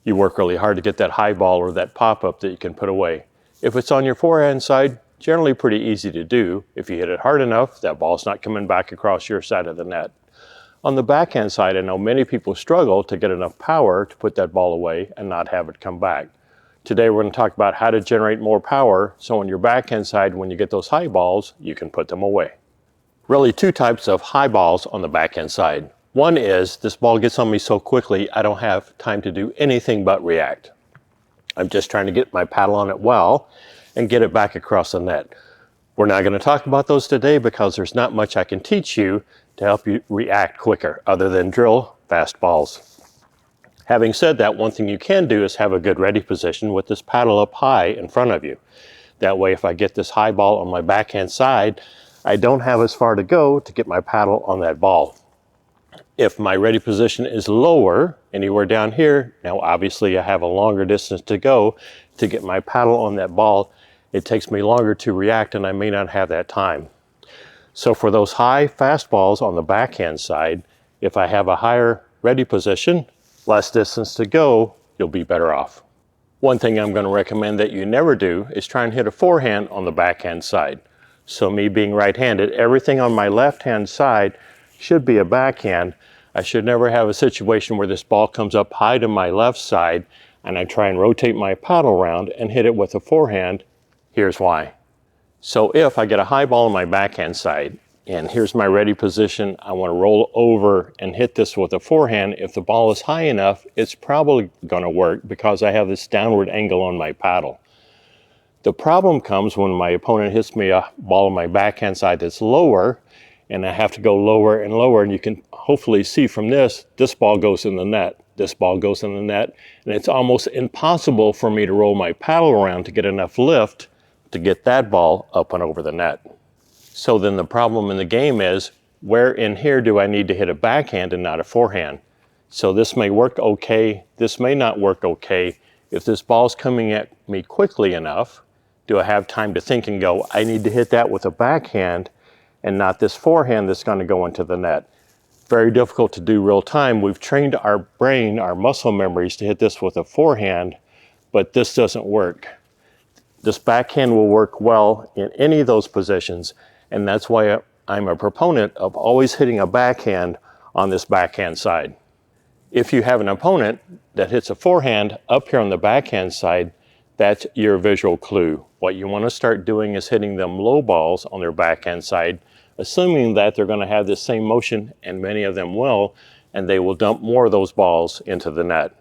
You work really hard to get that high ball or that pop-up that you can put away. If it's on your forehand side, generally pretty easy to do. If you hit it hard enough, that ball's not coming back across your side of the net. On the backhand side, I know many people struggle to get enough power to put that ball away and not have it come back. Today we're going to talk about how to generate more power so on your backhand side, when you get those high balls, you can put them away. Really two types of high balls on the backhand side. One is this ball gets on me so quickly I don't have time to do anything but react. I'm just trying to get my paddle on it well and get it back across the net. We're not going to talk about those today because there's not much I can teach you to help you react quicker other than drill fast balls. Having said that, one thing you can do is have a good ready position with this paddle up high in front of you. That way if I get this high ball on my backhand side, I don't have as far to go to get my paddle on that ball. If my ready position is lower, anywhere down here, now obviously I have a longer distance to go to get my paddle on that ball. It takes me longer to react and I may not have that time. So for those high fast balls on the backhand side, if I have a higher ready position, less distance to go, you'll be better off. One thing I'm going to recommend that you never do is try and hit a forehand on the backhand side. So me being right-handed, everything on my left-hand side should be a backhand. I should never have a situation where this ball comes up high to my left side and I try and rotate my paddle around and hit it with a forehand. Here's why. So if I get a high ball on my backhand side and here's my ready position, I want to roll over and hit this with a forehand. If the ball is high enough, it's probably going to work because I have this downward angle on my paddle. The problem comes when my opponent hits me a ball on my backhand side that's lower and I have to go lower and lower, and you can hopefully see from this ball goes in the net, this ball goes in the net, and it's almost impossible for me to roll my paddle around to get enough lift to get that ball up and over the net. So then the problem in the game is, where in here do I need to hit a backhand and not a forehand? So this may work okay, this may not work okay. If this ball's coming at me quickly enough, do I have time to think and go, I need to hit that with a backhand and not this forehand that's going to go into the net? Very difficult to do real time. We've trained our brain, our muscle memories to hit this with a forehand, but this doesn't work. This backhand will work well in any of those positions, and that's why I'm a proponent of always hitting a backhand on this backhand side. If you have an opponent that hits a forehand up here on the backhand side, that's your visual clue. What you want to start doing is hitting them low balls on their backhand side, assuming that they're going to have the same motion, and many of them will, and they will dump more of those balls into the net.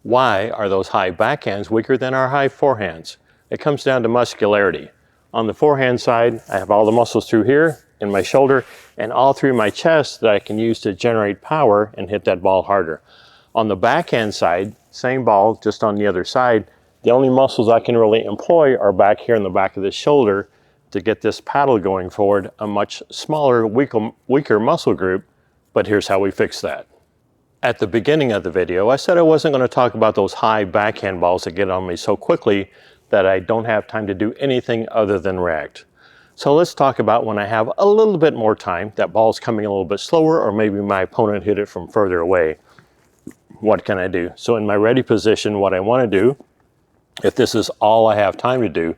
Why are those high backhands weaker than our high forehands? It comes down to muscularity. On the forehand side, I have all the muscles through here, in my shoulder, and all through my chest that I can use to generate power and hit that ball harder. On the backhand side, same ball, just on the other side, the only muscles I can really employ are back here in the back of the shoulder to get this paddle going forward, a much smaller, weaker muscle group, but here's how we fix that. At the beginning of the video, I said I wasn't going to talk about those high backhand balls that get on me so quickly that I don't have time to do anything other than react. So let's talk about when I have a little bit more time, that ball's coming a little bit slower, or maybe my opponent hit it from further away. What can I do? So in my ready position, what I want to do, if this is all I have time to do,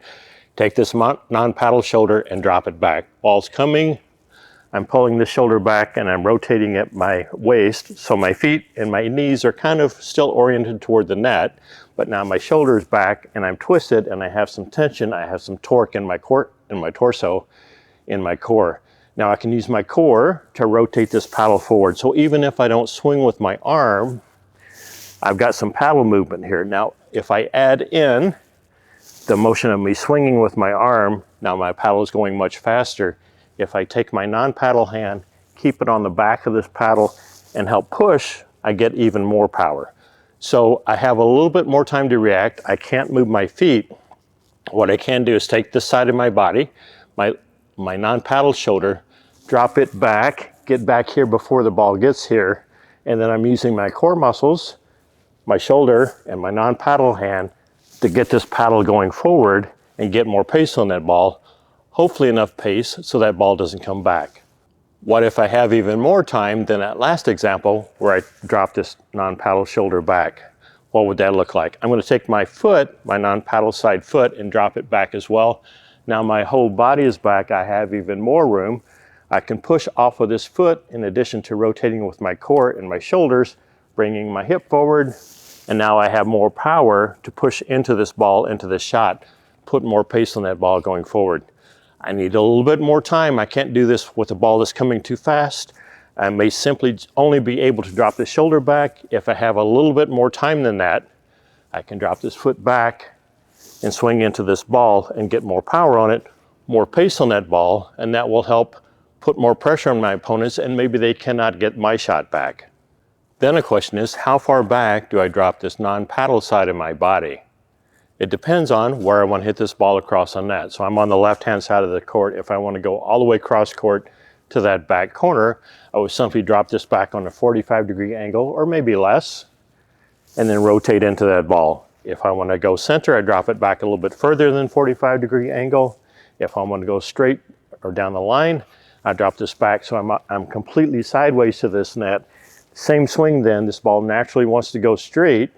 take this non-paddle shoulder and drop it back. Ball's coming, I'm pulling the shoulder back and I'm rotating at my waist, so my feet and my knees are kind of still oriented toward the net, but now my shoulder's back and I'm twisted and I have some tension, I have some torque in my core, in my torso, in my core. Now I can use my core to rotate this paddle forward. So even if I don't swing with my arm, I've got some paddle movement here. Now if I add in the motion of me swinging with my arm, now my paddle is going much faster. If I take my non-paddle hand, keep it on the back of this paddle and help push, I get even more power. So I have a little bit more time to react. I can't move my feet. What I can do is take this side of my body, my non-paddle shoulder, drop it back, get back here before the ball gets here, and then I'm using my core muscles, my shoulder, and my non-paddle hand to get this paddle going forward and get more pace on that ball, hopefully enough pace so that ball doesn't come back. What if I have even more time than that last example where I drop this non-paddle shoulder back? what would that look like? I'm going to take my foot, my non-paddle side foot, and drop it back as well. Now my whole body is back. I have even more room. I can push off of this foot in addition to rotating with my core and my shoulders, bringing my hip forward. And now I have more power to push into this ball, into this shot, put more pace on that ball going forward. I need a little bit more time. I can't do this with a ball that's coming too fast. I may simply only be able to drop the shoulder back. If I have a little bit more time than that, I can drop this foot back and swing into this ball and get more power on it, more pace on that ball, and that will help put more pressure on my opponents, and maybe they cannot get my shot back. Then the question is, how far back do I drop this non-paddle side of my body? It depends on where I want to hit this ball across the net. So I'm on the left-hand side of the court. If I want to go all the way cross court to that back corner, I would simply drop this back on a 45-degree angle, or maybe less, and then rotate into that ball. If I want to go center, I drop it back a little bit further than 45-degree angle. If I want to go straight or down the line, I drop this back so I'm completely sideways to this net. Same swing then, this ball naturally wants to go straight,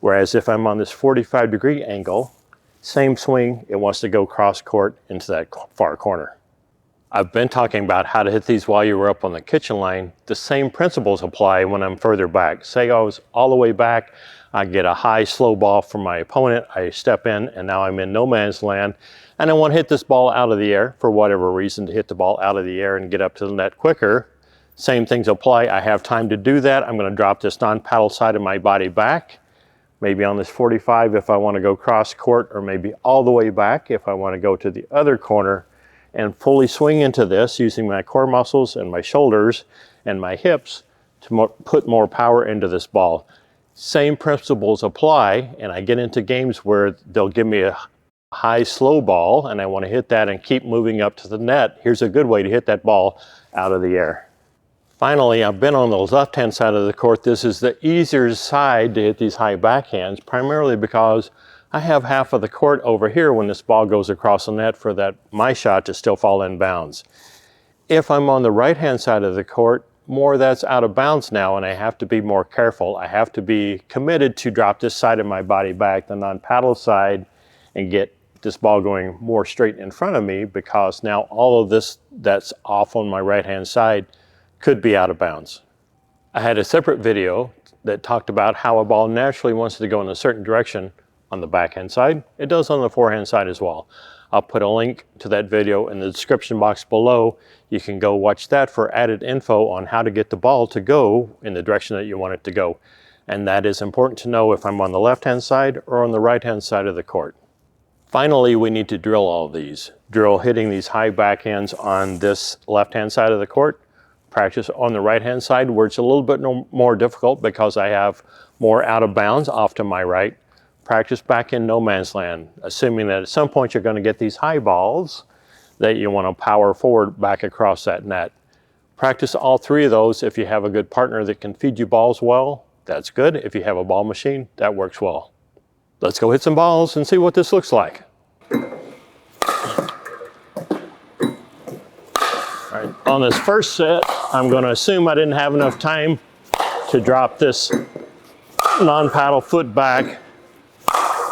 whereas if I'm on this 45-degree angle, same swing, it wants to go cross court into that far corner. I've been talking about how to hit these while you were up on the kitchen line. The same principles apply when I'm further back. Say I was all the way back, I get a high slow ball from my opponent, I step in, and now I'm in no man's land, and I want to hit this ball out of the air for whatever reason, to hit the ball out of the air and get up to the net quicker. Same things apply. I have time to do that. I'm going to drop this non-paddle side of my body back, maybe on this 45 if I want to go cross court, or maybe all the way back if I want to go to the other corner, and fully swing into this using my core muscles and my shoulders and my hips to put more power into this ball. Same principles apply, and I get into games where they'll give me a high slow ball and I want to hit that and keep moving up to the net. Here's a good way to hit that ball out of the air. Finally, I've been on the left-hand side of the court. This is the easier side to hit these high backhands, primarily because I have half of the court over here when this ball goes across the net for my shot to still fall in bounds. If I'm on the right-hand side of the court, more that's out of bounds now, and I have to be more careful. I have to be committed to drop this side of my body back, the non-paddle side, and get this ball going more straight in front of me, because now all of this that's off on my right-hand side could be out of bounds. I had a separate video that talked about how a ball naturally wants to go in a certain direction on the backhand side. It does on the forehand side as well. I'll put a link to that video in the description box below. You can go watch that for added info on how to get the ball to go in the direction that you want it to go. And that is important to know if I'm on the left-hand side or on the right-hand side of the court. Finally, we need to drill all of these. Drill hitting these high backhands on this left-hand side of the court. Practice on the right-hand side where it's a little bit more difficult because I have more out of bounds off to my right. Practice back in no man's land, assuming that at some point you're going to get these high balls that you want to power forward back across that net. Practice all three of those. If you have a good partner that can feed you balls well, that's good. If you have a ball machine, that works well. Let's go hit some balls and see what this looks like. All right, on this first set, I'm going to assume I didn't have enough time to drop this non-paddle foot back.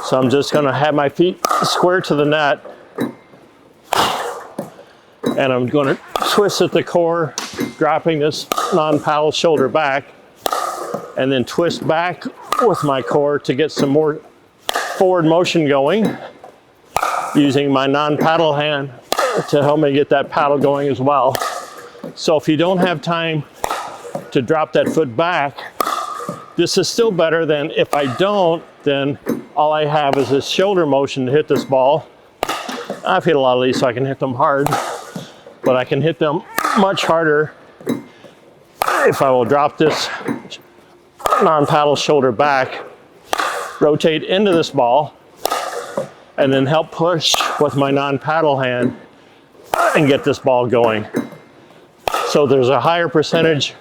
So I'm just going to have my feet square to the net, and I'm going to twist at the core, dropping this non-paddle shoulder back, and then twist back with my core to get some more forward motion going, using my non-paddle hand to help me get that paddle going as well. So if you don't have time to drop that foot back, this is still better than if I don't, then all I have is this shoulder motion to hit this ball. I've hit a lot of these so I can hit them hard, but I can hit them much harder if I will drop this non-paddle shoulder back, rotate into this ball, and then help push with my non-paddle hand and get this ball going. So there's a higher percentage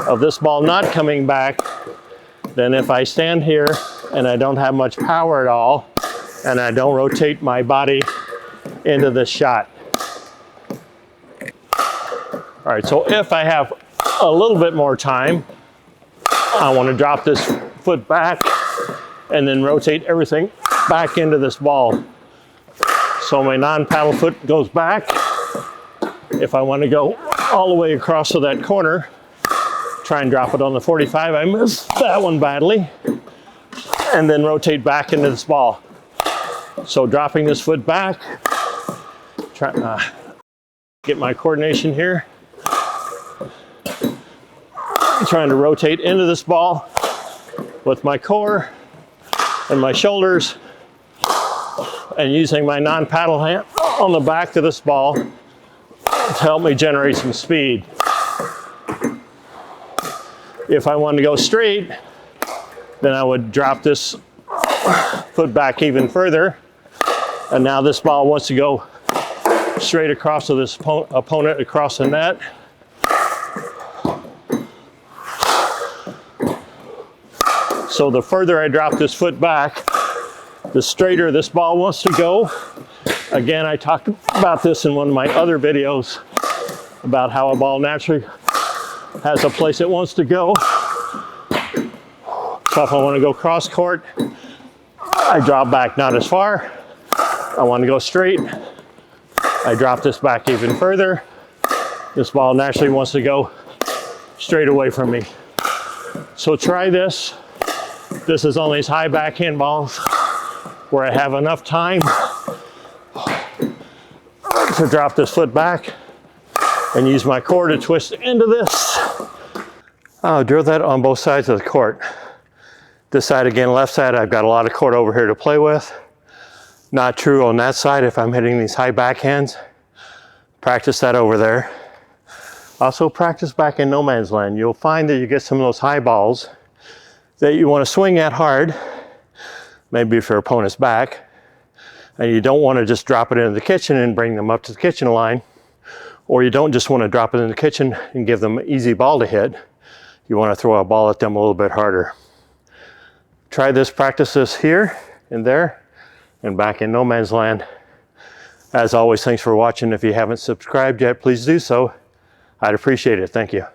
of this ball not coming back than if I stand here and I don't have much power at all and I don't rotate my body into this shot. All right, so if I have a little bit more time, I want to drop this foot back and then rotate everything back into this ball. So my non-paddle foot goes back. If I want to go all the way across to that corner, try and drop it on the 45. I missed that one badly. And then rotate back into this ball. So dropping this foot back, get my coordination here. Trying to rotate into this ball with my core and my shoulders, and using my non-paddle hand on the back of this ball to help me generate some speed. If I want to go straight, then I would drop this foot back even further, and now this ball wants to go straight across to this opponent across the net. So the further I drop this foot back, the straighter this ball wants to go. Again, I talked about this in one of my other videos about how a ball naturally has a place it wants to go. So if I want to go cross court, I drop back not as far. I want to go straight, I drop this back even further. This ball naturally wants to go straight away from me. So try this. This is on these high backhand balls where I have enough time to drop this foot back and use my core to twist into this. I'll drill that on both sides of the court. This side again, left side, I've got a lot of court over here to play with. Not true on that side if I'm hitting these high backhands. Practice that over there. Also practice back in no man's land. You'll find that you get some of those high balls that you want to swing at hard, maybe if your opponent's back, and you don't want to just drop it into the kitchen and bring them up to the kitchen line, or you don't just want to drop it in the kitchen and give them an easy ball to hit. You want to throw a ball at them a little bit harder. Try this, practice this here and there, and back in no man's land. As always, thanks for watching. If you haven't subscribed yet, please do so. I'd appreciate it. Thank you.